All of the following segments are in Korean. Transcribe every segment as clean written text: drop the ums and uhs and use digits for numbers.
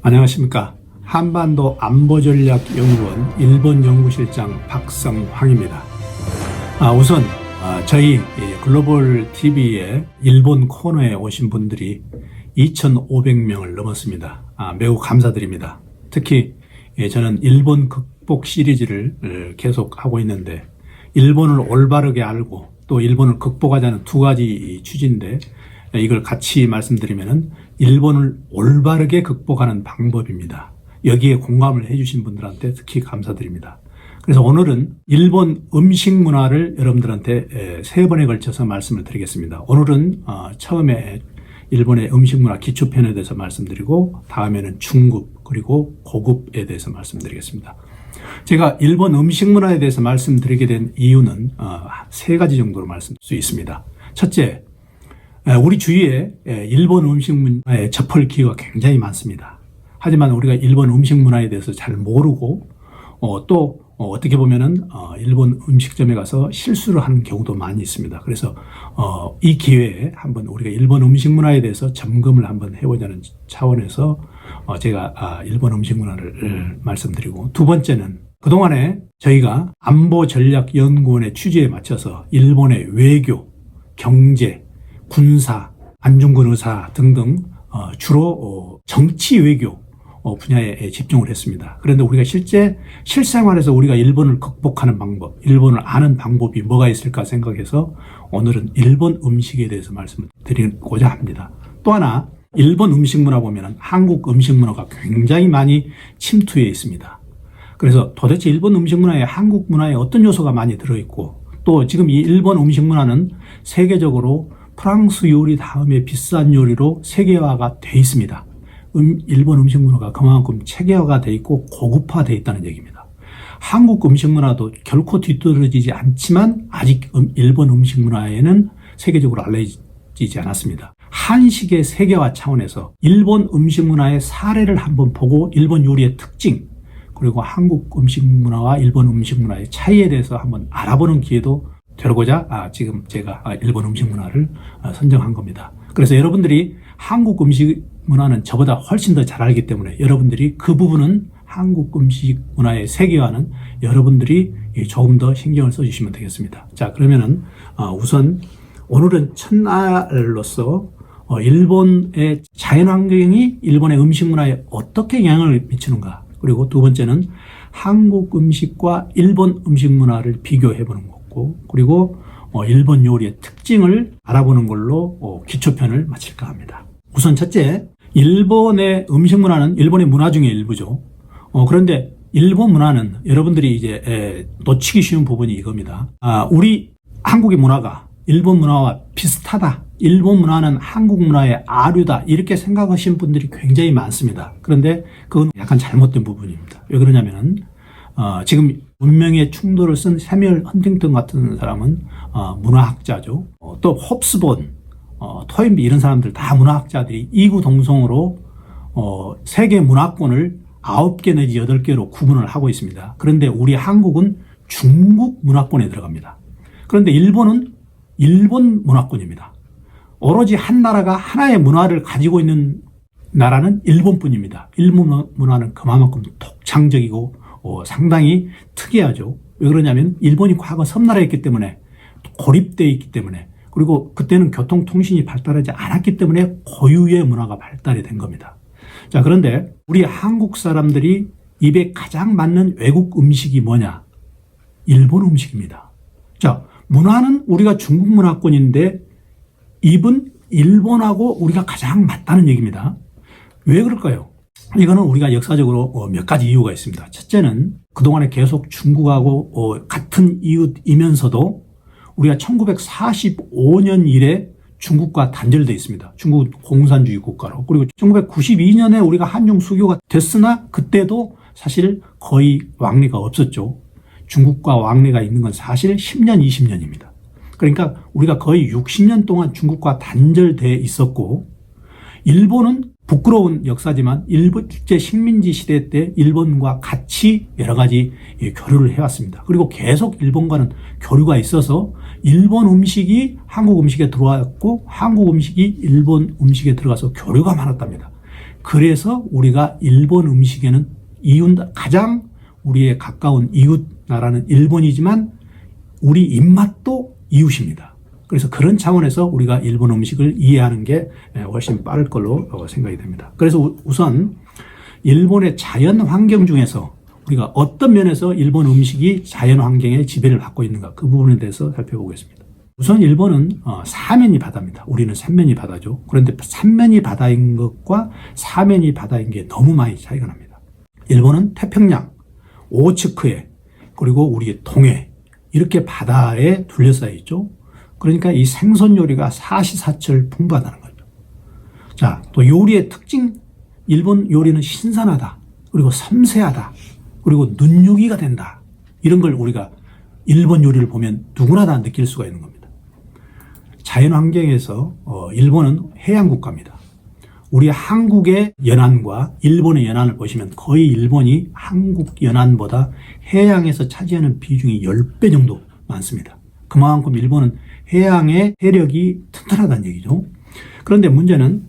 안녕하십니까. 한반도 안보전략연구원 일본연구실장 박성황입니다. 우선 저희 글로벌 TV의 일본 코너에 오신 분들이 2,500명을 넘었습니다. 매우 감사드립니다. 특히 저는 일본 극복 시리즈를 계속 하고 있는데, 일본을 올바르게 알고 또 일본을 극복하자는 두 가지 취지인데, 이걸 같이 말씀드리면은 일본을 올바르게 극복하는 방법입니다. 여기에 공감을 해주신 분들한테 특히 감사드립니다. 그래서 오늘은 일본 음식 문화를 여러분들한테 3번에 걸쳐서 말씀을 드리겠습니다. 오늘은 처음에 일본의 음식 문화 기초편에 대해서 말씀드리고, 다음에는 중급 그리고 고급에 대해서 말씀드리겠습니다. 제가 일본 음식 문화에 대해서 말씀드리게 된 이유는 3가지 정도로 말씀드릴 수 있습니다. 첫째, 우리 주위에 일본 음식 문화에 접할 기회가 굉장히 많습니다. 하지만 우리가 일본 음식 문화에 대해서 잘 모르고 또 어떻게 보면은 일본 음식점에 가서 실수를 하는 경우도 많이 있습니다. 그래서 이 기회에 한번 우리가 일본 음식 문화에 대해서 점검을 한번 해보자는 차원에서 제가 일본 음식 문화를 말씀드리고, 두 번째는 그동안에 저희가 안보전략연구원의 취지에 맞춰서 일본의 외교, 경제, 군사, 안중근 의사 등등 주로 정치 외교 분야에 집중을 했습니다. 그런데 우리가 실생활에서 우리가 일본을 극복하는 방법, 일본을 아는 방법이 뭐가 있을까 생각해서 오늘은 일본 음식에 대해서 말씀을 드리고자 합니다. 또 하나, 일본 음식 문화 보면은 한국 음식 문화가 굉장히 많이 침투해 있습니다. 그래서 도대체 일본 음식 문화에 한국 문화에 어떤 요소가 많이 들어있고, 또 지금 이 일본 음식 문화는 세계적으로 프랑스 요리 다음에 비싼 요리로 세계화가 돼 있습니다. 일본 음식 문화가 그만큼 체계화가 돼 있고 고급화돼 있다는 얘기입니다. 한국 음식 문화도 결코 뒤떨어지지 않지만 아직 일본 음식 문화에는 세계적으로 알려지지 않았습니다. 한식의 세계화 차원에서 일본 음식 문화의 사례를 한번 보고 일본 요리의 특징, 그리고 한국 음식 문화와 일본 음식 문화의 차이에 대해서 한번 알아보는 기회도 되고자 지금 제가 일본 음식 문화를 선정한 겁니다. 그래서 여러분들이 한국 음식 문화는 저보다 훨씬 더 잘 알기 때문에 여러분들이 그 부분은 한국 음식 문화의 세계화는 여러분들이 조금 더 신경을 써주시면 되겠습니다. 자, 그러면은 우선 오늘은 첫날로서 일본의 자연환경이 일본의 음식 문화에 어떻게 영향을 미치는가, 그리고 두 번째는 한국 음식과 일본 음식 문화를 비교해보는 거고, 그리고 일본 요리의 특징을 알아보는 걸로 기초편을 마칠까 합니다. 우선 첫째, 일본의 음식 문화는 일본의 문화 중의 일부죠. 그런데 일본 문화는 여러분들이 이제 놓치기 쉬운 부분이 이겁니다. 우리 한국의 문화가 일본 문화와 비슷하다, 일본 문화는 한국 문화의 아류다, 이렇게 생각하시는 분들이 굉장히 많습니다. 그런데 그건 약간 잘못된 부분입니다. 왜 그러냐면은 지금 문명의 충돌을 쓴 세뮤얼 헌팅턴 같은 사람은 문화학자죠. 또 홉스본, 토인비 이런 사람들 다 문화학자들이 이구동성으로 세계 문화권을 9개 내지 8개로 구분을 하고 있습니다. 그런데 우리 한국은 중국 문화권에 들어갑니다. 그런데 일본은 일본 문화권입니다. 오로지 한 나라가 하나의 문화를 가지고 있는 나라는 일본뿐입니다. 일본 문화는 그만큼 독창적이고 상당히 특이하죠. 왜 그러냐면 일본이 과거 섬나라였기 때문에, 고립되어 있기 때문에, 그리고 그때는 교통통신이 발달하지 않았기 때문에 고유의 문화가 발달이 된 겁니다. 자, 그런데 우리 한국 사람들이 입에 가장 맞는 외국 음식이 뭐냐? 일본 음식입니다. 자, 문화는 우리가 중국 문화권인데 입은 일본하고 우리가 가장 맞다는 얘기입니다. 왜 그럴까요? 이거는 우리가 역사적으로 몇 가지 이유가 있습니다. 첫째는 그동안에 계속 중국하고 같은 이웃이면서도 우리가 1945년 이래 중국과 단절되어 있습니다. 중국은 공산주의 국가로. 그리고 1992년에 우리가 한중 수교가 됐으나 그때도 사실 거의 왕래가 없었죠. 중국과 왕래가 있는 건 사실 10년, 20년입니다. 그러니까 우리가 거의 60년 동안 중국과 단절되어 있었고, 일본은 부끄러운 역사지만 일제 식민지 시대 때 일본과 같이 여러 가지 교류를 해왔습니다. 그리고 계속 일본과는 교류가 있어서 일본 음식이 한국 음식에 들어왔고 한국 음식이 일본 음식에 들어가서 교류가 많았답니다. 그래서 우리가 일본 음식에는 가장 우리의 가까운 이웃 나라는 일본이지만 우리 입맛도 이웃입니다. 그래서 그런 차원에서 우리가 일본 음식을 이해하는 게 훨씬 빠를 걸로 생각이 됩니다. 그래서 우선 일본의 자연 환경 중에서 우리가 어떤 면에서 일본 음식이 자연 환경에 지배를 받고 있는가, 그 부분에 대해서 살펴보겠습니다. 우선 일본은 사면이 바다입니다. 우리는 삼면이 바다죠. 그런데 삼면이 바다인 것과 사면이 바다인 게 너무 많이 차이가 납니다. 일본은 태평양, 오츠크해, 그리고 우리 동해, 이렇게 바다에 둘러싸여 있죠. 그러니까 이 생선 요리가 사시사철 풍부하다는 거죠. 자, 또 요리의 특징, 일본 요리는 신선하다, 그리고 섬세하다, 그리고 눈요기가 된다. 이런 걸 우리가 일본 요리를 보면 누구나 다 느낄 수가 있는 겁니다. 자연 환경에서 일본은 해양 국가입니다. 우리 한국의 연안과 일본의 연안을 보시면 거의 일본이 한국 연안보다 해양에서 차지하는 비중이 10배 정도 많습니다. 그만큼 일본은 해양의 해력이 튼튼하다는 얘기죠. 그런데 문제는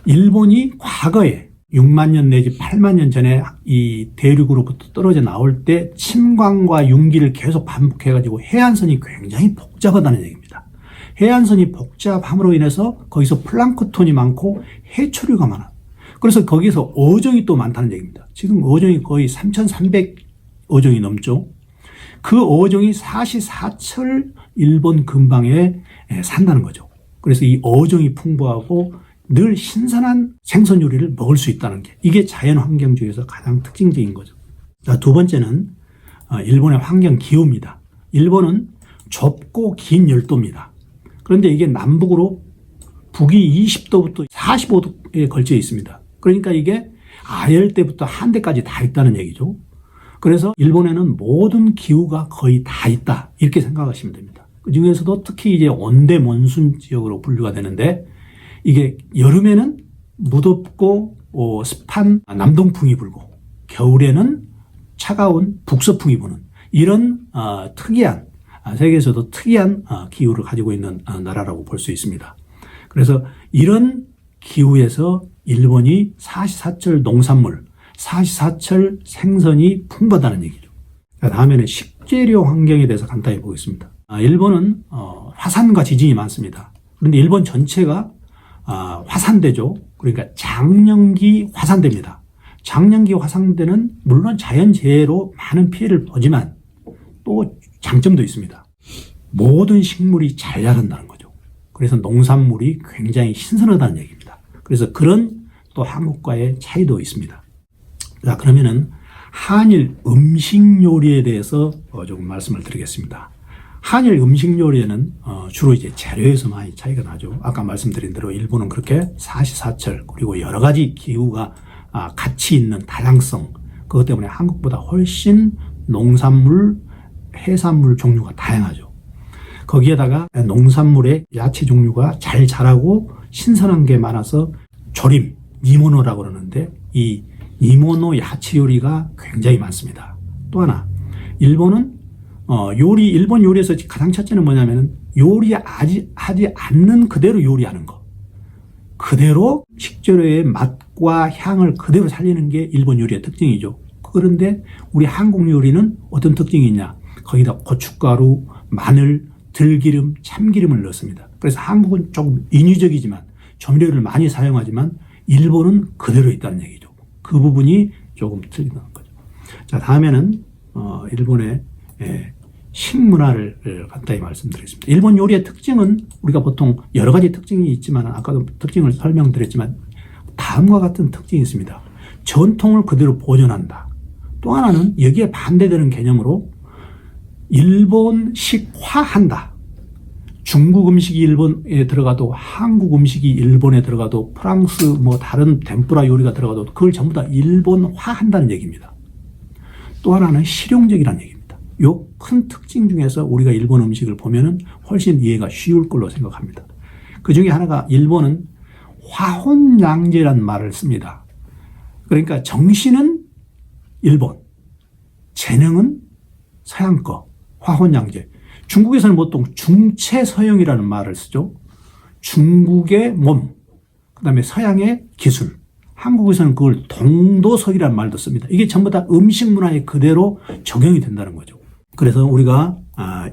일본이 과거에 6만 년 내지 8만 년 전에 이 대륙으로부터 떨어져 나올 때 침광과 융기를 계속 반복해가지고 해안선이 굉장히 복잡하다는 얘기입니다. 해안선이 복잡함으로 인해서 거기서 플랑크톤이 많고 해초류가 많아. 그래서 거기서 어종이 또 많다는 얘기입니다. 지금 어종이 거의 3,300 어종이 넘죠. 그 어종이 사시사철 일본 근방에 산다는 거죠. 그래서 이 어종이 풍부하고 늘 신선한 생선 요리를 먹을 수 있다는 게, 이게 자연 환경 중에서 가장 특징적인 거죠. 자, 두 번째는 일본의 환경 기후입니다. 일본은 좁고 긴 열도입니다. 그런데 이게 남북으로 북이 20도부터 45도에 걸쳐 있습니다. 그러니까 이게 아열대부터 한대까지 다 있다는 얘기죠. 그래서 일본에는 모든 기후가 거의 다 있다, 이렇게 생각하시면 됩니다. 그 중에서도 특히 이제 온대 몬순 지역으로 분류가 되는데, 이게 여름에는 무덥고 습한 남동풍이 불고 겨울에는 차가운 북서풍이 부는 이런 특이한, 세계에서도 특이한 기후를 가지고 있는 나라라고 볼 수 있습니다. 그래서 이런 기후에서 일본이 사시사철 농산물, 사시사철 생선이 풍부하다는 얘기죠. 다음에는 식재료 환경에 대해서 간단히 보겠습니다. 일본은 화산과 지진이 많습니다. 그런데 일본 전체가 화산대죠. 그러니까 장년기 화산대입니다. 장년기 화산대는 물론 자연재해로 많은 피해를 보지만 또 장점도 있습니다. 모든 식물이 잘 자란다는 거죠. 그래서 농산물이 굉장히 신선하다는 얘기입니다. 그래서 그런 또 한국과의 차이도 있습니다. 자, 그러면은 한일 음식 요리에 대해서 조금 말씀을 드리겠습니다. 한일 음식 요리에는 주로 이제 재료에서 많이 차이가 나죠. 아까 말씀드린 대로 일본은 그렇게 사시사철, 그리고 여러 가지 기후가 같이 있는 다양성, 그것 때문에 한국보다 훨씬 농산물, 해산물 종류가 다양하죠. 거기에다가 농산물의 야채 종류가 잘 자라고 신선한 게 많아서 조림, 니모노라고 그러는데, 이 니모노 야채 요리가 굉장히 많습니다. 또 하나, 일본은 일본 요리에서 가장 첫째는 뭐냐면은 요리하지 않는 그대로 요리하는 거. 그대로 식재료의 맛과 향을 그대로 살리는 게 일본 요리의 특징이죠. 그런데 우리 한국 요리는 어떤 특징이 있냐? 거기다 고춧가루, 마늘, 들기름, 참기름을 넣습니다. 그래서 한국은 조금 인위적이지만 조미료를 많이 사용하지만 일본은 그대로 있다는 얘기죠. 그 부분이 조금 틀리다는 거죠. 자, 다음에는 일본의 식문화를 간단히 말씀드리겠습니다. 일본 요리의 특징은 우리가 보통 여러 가지 특징이 있지만, 아까도 특징을 설명드렸지만 다음과 같은 특징이 있습니다. 전통을 그대로 보존한다. 또 하나는 여기에 반대되는 개념으로 일본식화한다. 중국 음식이 일본에 들어가도, 한국 음식이 일본에 들어가도, 프랑스 다른 덴뿌라 요리가 들어가도 그걸 전부 다 일본화한다는 얘기입니다. 또 하나는 실용적이라는 얘기입니다. 요 큰 특징 중에서 우리가 일본 음식을 보면은 훨씬 이해가 쉬울 걸로 생각합니다. 그 중에 하나가, 일본은 화혼양제라는 말을 씁니다. 그러니까 정신은 일본, 재능은 서양 거, 화혼양제. 중국에서는 보통 중체서형이라는 말을 쓰죠. 중국의 몸, 그 다음에 서양의 기술, 한국에서는 그걸 동도석이라는 말도 씁니다. 이게 전부 다 음식 문화에 그대로 적용이 된다는 거죠. 그래서 우리가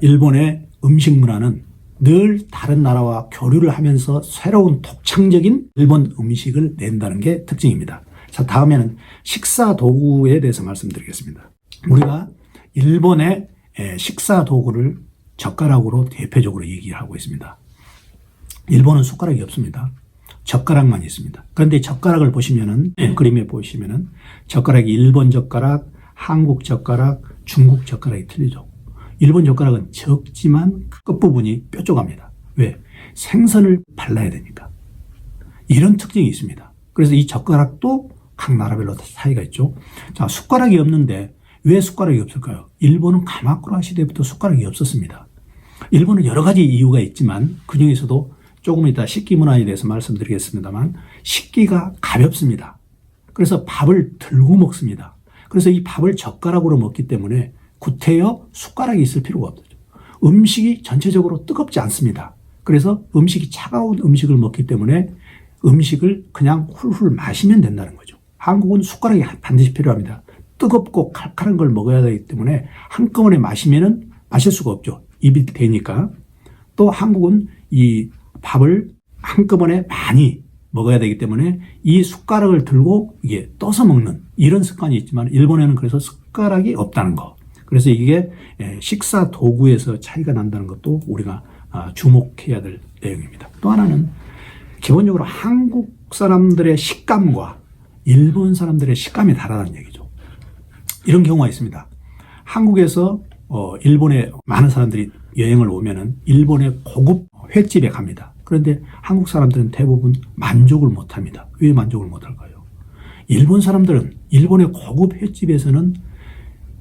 일본의 음식 문화는 늘 다른 나라와 교류를 하면서 새로운 독창적인 일본 음식을 낸다는 게 특징입니다. 자, 다음에는 식사 도구에 대해서 말씀드리겠습니다. 우리가 일본의 식사 도구를 젓가락으로 대표적으로 얘기하고 있습니다. 일본은 숟가락이 없습니다. 젓가락만 있습니다. 그런데 젓가락을 보시면은, 그림에 보시면은 젓가락이 일본 젓가락, 한국 젓가락, 중국 젓가락이 틀리죠. 일본 젓가락은 적지만 끝부분이 뾰족합니다. 왜? 생선을 발라야 되니까. 이런 특징이 있습니다. 그래서 이 젓가락도 각 나라별로 차이가 있죠. 자, 숟가락이 없는데 왜 숟가락이 없을까요? 일본은 가마쿠라 시대부터 숟가락이 없었습니다. 일본은 여러 가지 이유가 있지만 그중에서도 조금 이따 식기 문화에 대해서 말씀드리겠습니다만 식기가 가볍습니다. 그래서 밥을 들고 먹습니다. 그래서 이 밥을 젓가락으로 먹기 때문에 구태여 숟가락이 있을 필요가 없죠. 음식이 전체적으로 뜨겁지 않습니다. 그래서 음식이 차가운 음식을 먹기 때문에 음식을 그냥 훌훌 마시면 된다는 거죠. 한국은 숟가락이 반드시 필요합니다. 뜨겁고 칼칼한 걸 먹어야 되기 때문에 한꺼번에 마시면은 마실 수가 없죠. 입이 되니까. 또 한국은 이 밥을 한꺼번에 많이 먹어야 되기 때문에 이 숟가락을 들고 이게 떠서 먹는 이런 습관이 있지만 일본에는 그래서 숟가락이 없다는 거. 그래서 이게 식사 도구에서 차이가 난다는 것도 우리가 주목해야 될 내용입니다. 또 하나는 기본적으로 한국 사람들의 식감과 일본 사람들의 식감이 다르다는 얘기죠. 이런 경우가 있습니다. 한국에서 일본에 많은 사람들이 여행을 오면은 일본의 고급 횟집에 갑니다. 그런데 한국 사람들은 대부분 만족을 못합니다. 왜 만족을 못할까요? 일본 사람들은 일본의 고급 횟집에서는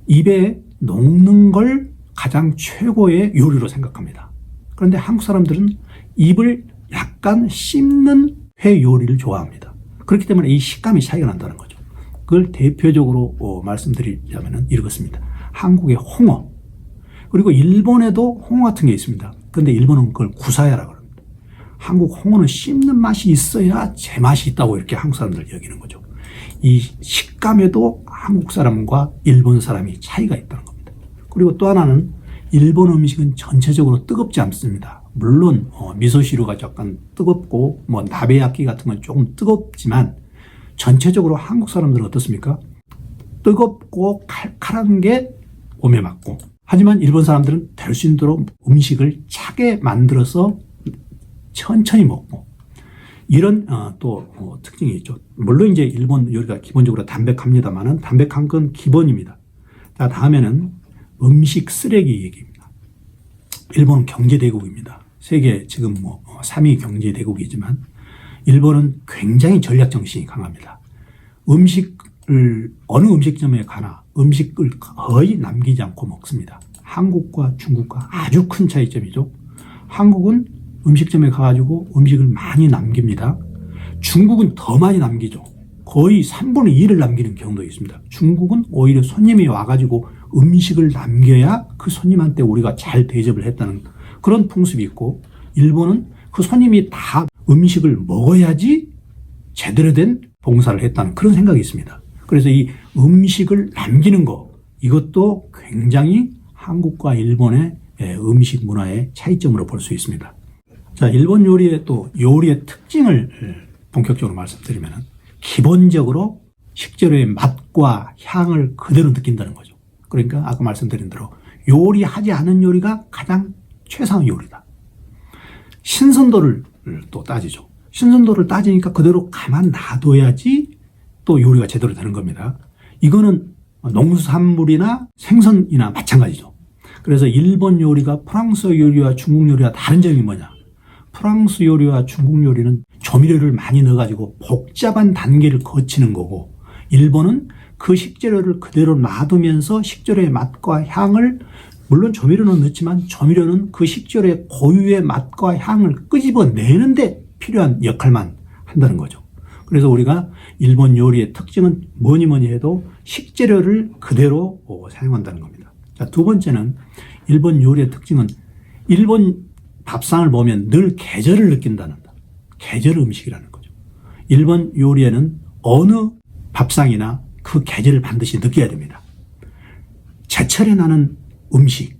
입에 녹는 걸 가장 최고의 요리로 생각합니다. 그런데 한국 사람들은 입을 약간 씹는 회 요리를 좋아합니다. 그렇기 때문에 이 식감이 차이가 난다는 거죠. 그걸 대표적으로 말씀드리자면 이렇습니다. 한국의 홍어, 그리고 일본에도 홍어 같은 게 있습니다. 그런데 일본은 그걸 구사야라고 합니다. 한국 홍어는 씹는 맛이 있어야 제맛이 있다고 이렇게 한국 사람들 여기는 거죠. 이 식감에도 한국 사람과 일본 사람이 차이가 있다는 겁니다. 그리고 또 하나는 일본 음식은 전체적으로 뜨겁지 않습니다. 물론 미소시루가 약간 뜨겁고 나베야끼 같은 건 조금 뜨겁지만 전체적으로 한국 사람들은 어떻습니까? 뜨겁고 칼칼한 게 몸에 맞고, 하지만 일본 사람들은 될 수 있도록 음식을 차게 만들어서 천천히 먹고, 이런 또 특징이 있죠. 물론 이제 일본 요리가 기본적으로 담백합니다만은 담백한 건 기본입니다. 자, 다음에는 음식 쓰레기 얘기입니다. 일본은 경제대국입니다. 세계 지금 3위 경제대국이지만 일본은 굉장히 전략정신이 강합니다. 음식을 어느 음식점에 가나 음식을 거의 남기지 않고 먹습니다. 한국과 중국과 아주 큰 차이점이죠. 한국은 음식점에 가가지고 음식을 많이 남깁니다. 중국은 더 많이 남기죠. 거의 3분의 2를 남기는 경우도 있습니다. 중국은 오히려 손님이 와가지고 음식을 남겨야 그 손님한테 우리가 잘 대접을 했다는 그런 풍습이 있고, 일본은 그 손님이 다 음식을 먹어야지 제대로 된 봉사를 했다는 그런 생각이 있습니다. 그래서 이 음식을 남기는 거, 이것도 굉장히 한국과 일본의 음식 문화의 차이점으로 볼 수 있습니다. 자, 일본 요리의 또 요리의 특징을 본격적으로 말씀드리면 기본적으로 식재료의 맛과 향을 그대로 느낀다는 거죠. 그러니까 아까 말씀드린 대로 요리하지 않은 요리가 가장 최상의 요리다. 신선도를 또 따지죠. 신선도를 따지니까 그대로 가만 놔둬야지 또 요리가 제대로 되는 겁니다. 이거는 농수산물이나 생선이나 마찬가지죠. 그래서 일본 요리가 프랑스 요리와 중국 요리와 다른 점이 뭐냐? 프랑스 요리와 중국 요리는 조미료를 많이 넣어가지고 복잡한 단계를 거치는 거고, 일본은 그 식재료를 그대로 놔두면서 식재료의 맛과 향을, 물론 조미료는 넣지만 조미료는 그 식재료의 고유의 맛과 향을 끄집어내는데 필요한 역할만 한다는 거죠. 그래서 우리가 일본 요리의 특징은 뭐니 해도 식재료를 그대로 사용한다는 겁니다. 자, 두 번째는 일본 요리의 특징은 일본 밥상을 보면 늘 계절을 느낀다는 계절 음식이라는 거죠. 일본 요리에는 어느 밥상이나 그 계절을 반드시 느껴야 됩니다. 제철에 나는 음식,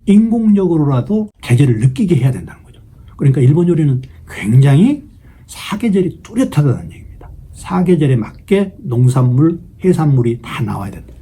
인공적으로라도 계절을 느끼게 해야 된다는 거죠. 그러니까 일본 요리는 굉장히 사계절이 뚜렷하다는 얘기입니다. 사계절에 맞게 농산물, 해산물이 다 나와야 된다.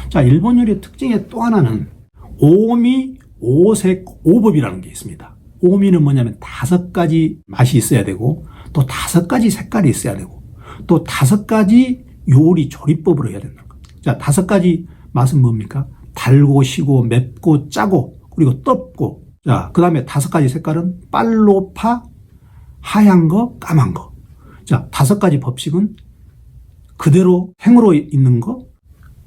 자, 일본 요리의 특징의 또 하나는 오미, 오색, 오법이라는 게 있습니다. 오미는 뭐냐면 5가지 맛이 있어야 되고, 또 5가지 색깔이 있어야 되고, 또 5가지 요리 조리법으로 해야 된다는 겁니다. 자, 5가지 맛은 뭡니까? 달고, 시고, 맵고, 짜고, 그리고 떫고. 자, 그 다음에 5가지 색깔은 빨로파, 하얀 거, 까만 거. 자, 5가지 법칙은 그대로 행으로 있는 거,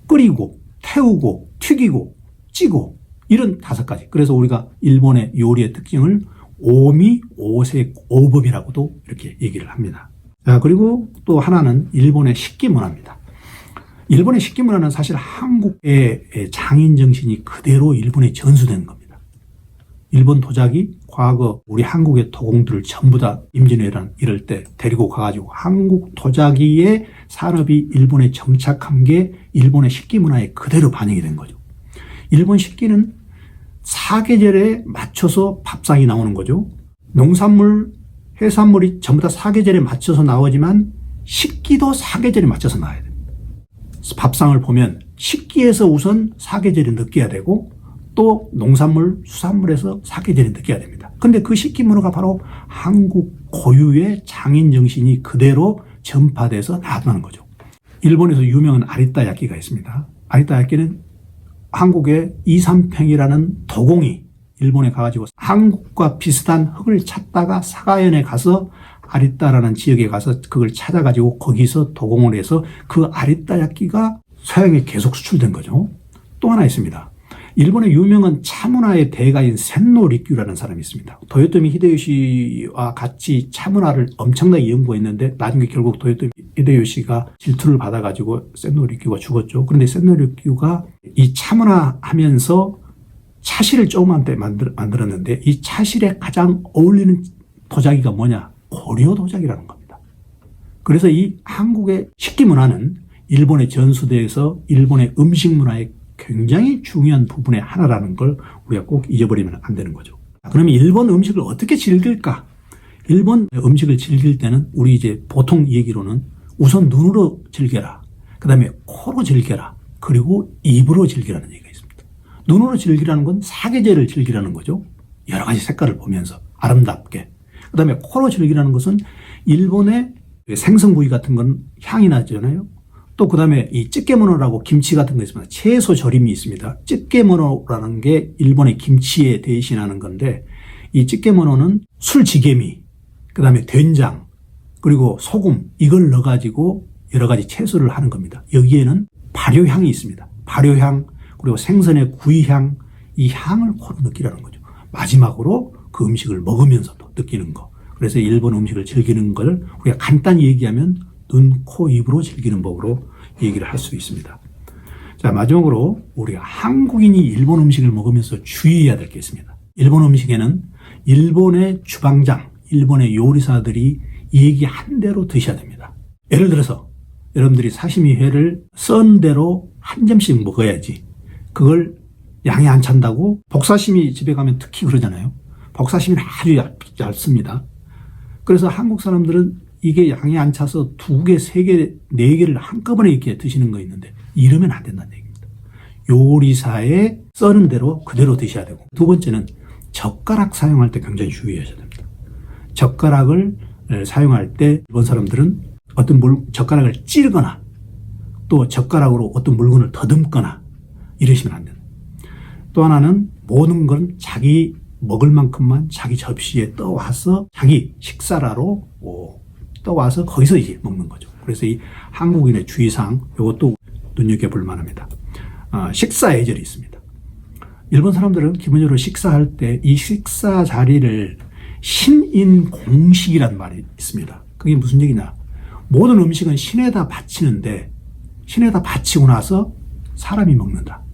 끓이고, 태우고, 튀기고, 찌고, 이런 5가지. 그래서 우리가 일본의 요리의 특징을 오미, 오색, 오법이라고도 이렇게 얘기를 합니다. 자, 그리고 또 하나는 일본의 식기 문화입니다. 일본의 식기 문화는 사실 한국의 장인 정신이 그대로 일본에 전수된 겁니다. 일본 도자기, 과거 우리 한국의 도공들을 전부 다 임진왜란 이럴 때 데리고 가가지고 한국 도자기의 산업이 일본에 정착한 게 일본의 식기 문화에 그대로 반영이 된 거죠. 일본 식기는 사계절에 맞춰서 밥상이 나오는 거죠. 농산물, 해산물이 전부 다 사계절에 맞춰서 나오지만 식기도 사계절에 맞춰서 나와야 됩니다. 밥상을 보면 식기에서 우선 사계절에 느껴야 되고 또 농산물, 수산물에서 사계절에 느껴야 됩니다. 근데 그 식기 문화가 바로 한국 고유의 장인 정신이 그대로 전파돼서 나타나는 거죠. 일본에서 유명한 아리따 야끼가 있습니다. 아리따 야끼는 한국의 이삼평이라는 도공이 일본에 가가지고 한국과 비슷한 흙을 찾다가 사가현에 가서 아리따라는 지역에 가서 그걸 찾아가지고 거기서 도공을 해서 그 아리따 야끼가 서양에 계속 수출된 거죠. 또 하나 있습니다. 일본의 유명한 차문화의 대가인 센노 리큐라는 사람이 있습니다. 도요토미 히데요시와 같이 차문화를 엄청나게 연구했는데 나중에 결국 도요토미 히데요시가 질투를 받아가지고 센노 리큐가 죽었죠. 그런데 센노 리큐가 이 차문화 하면서 차실을 조그만 때 만들었는데 이 차실에 가장 어울리는 도자기가 뭐냐? 고려 도자기라는 겁니다. 그래서 이 한국의 식기 문화는 일본의 전수대에서 일본의 음식 문화의 굉장히 중요한 부분의 하나라는 걸 우리가 꼭 잊어버리면 안 되는 거죠. 그러면 일본 음식을 어떻게 즐길까? 일본 음식을 즐길 때는 우리 이제 보통 얘기로는 우선 눈으로 즐겨라. 그 다음에 코로 즐겨라. 그리고 입으로 즐기라는 얘기가 있습니다. 눈으로 즐기라는 건 사계절을 즐기라는 거죠. 여러 가지 색깔을 보면서 아름답게. 그 다음에 코로 즐기라는 것은 일본의 생선 부위 같은 건 향이 나잖아요. 또 그 다음에 이 찌개모노라고 김치 같은 거 있습니다. 채소 절임이 있습니다. 찌개모노라는 게 일본의 김치에 대신하는 건데 이 찌개모노는 술지개미, 그 다음에 된장, 그리고 소금 이걸 넣어가지고 여러 가지 채소를 하는 겁니다. 여기에는 발효향이 있습니다. 발효향 그리고 생선의 구이향 이 향을 코로 느끼라는 거죠. 마지막으로 그 음식을 먹으면서도 느끼는 거. 그래서 일본 음식을 즐기는 걸 우리가 간단히 얘기하면 눈, 코, 입으로 즐기는 법으로 얘기를 할 수 있습니다. 자, 마지막으로 우리가 한국인이 일본 음식을 먹으면서 주의해야 될 게 있습니다. 일본 음식에는 일본의 주방장, 일본의 요리사들이 얘기한 대로 드셔야 됩니다. 예를 들어서 여러분들이 사시미 회를 썬 대로 한 점씩 먹어야지 그걸 양이 안 찬다고 복사시미 집에 가면 특히 그러잖아요. 복사시미는 아주 얇습니다. 그래서 한국 사람들은 이게 양이 안 차서 2개, 3개, 4개를 한꺼번에 이렇게 드시는 거 있는데 이러면 안 된다는 얘기입니다. 요리사에 써는 대로 그대로 드셔야 되고 두 번째는 젓가락 사용할 때 굉장히 주의하셔야 됩니다. 젓가락을 사용할 때 일본 사람들은 젓가락을 찌르거나 또 젓가락으로 어떤 물건을 더듬거나 이러시면 안 됩니다. 또 하나는 모든 건 자기 먹을 만큼만 자기 접시에 떠와서 자기 식사라로 떠와서 거기서 이제 먹는 거죠. 그래서 이 한국인의 주의사항 이것도 눈여겨볼 만합니다. 식사 예절이 있습니다. 일본 사람들은 기본적으로 식사할 때 이 식사 자리를 신인공식이라는 말이 있습니다. 그게 무슨 얘기냐? 모든 음식은 신에다 바치는데 신에다 바치고 나서 사람이 먹는다.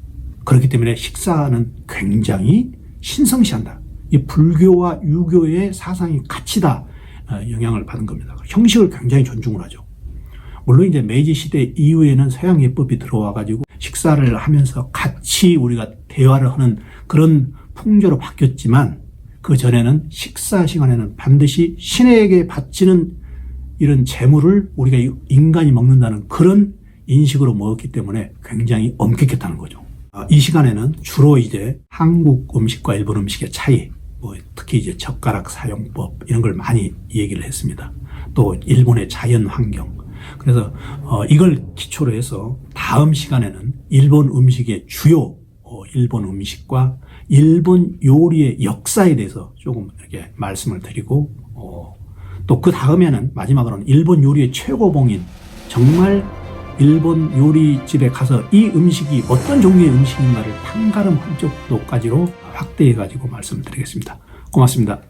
그렇기 때문에 식사는 굉장히 신성시한다. 이 불교와 유교의 사상이 같이 다 영향을 받은 겁니다. 형식을 굉장히 존중을 하죠. 물론 이제 메이지 시대 이후에는 서양 예법이 들어와 가지고 식사를 하면서 같이 우리가 대화를 하는 그런 풍조로 바뀌었지만, 그 전에는 식사 시간에는 반드시 신에게 바치는 이런 재물을 우리가 인간이 먹는다는 그런 인식으로 먹었기 때문에 굉장히 엄격했다는 거죠. 이 시간에는 주로 이제 한국 음식과 일본 음식의 차이, 특히 이제 젓가락 사용법 이런 걸 많이 얘기를 했습니다. 또 일본의 자연 환경. 그래서 이걸 기초로 해서 다음 시간에는 일본 음식의 주요 일본 음식과 일본 요리의 역사에 대해서 조금 이렇게 말씀을 드리고, 또 그 다음에는 마지막으로는 일본 요리의 최고봉인, 정말 일본 요리집에 가서 이 음식이 어떤 종류의 음식인가를 판가름 한 쪽도까지로 확대해 가지고 말씀을 드리겠습니다. 고맙습니다.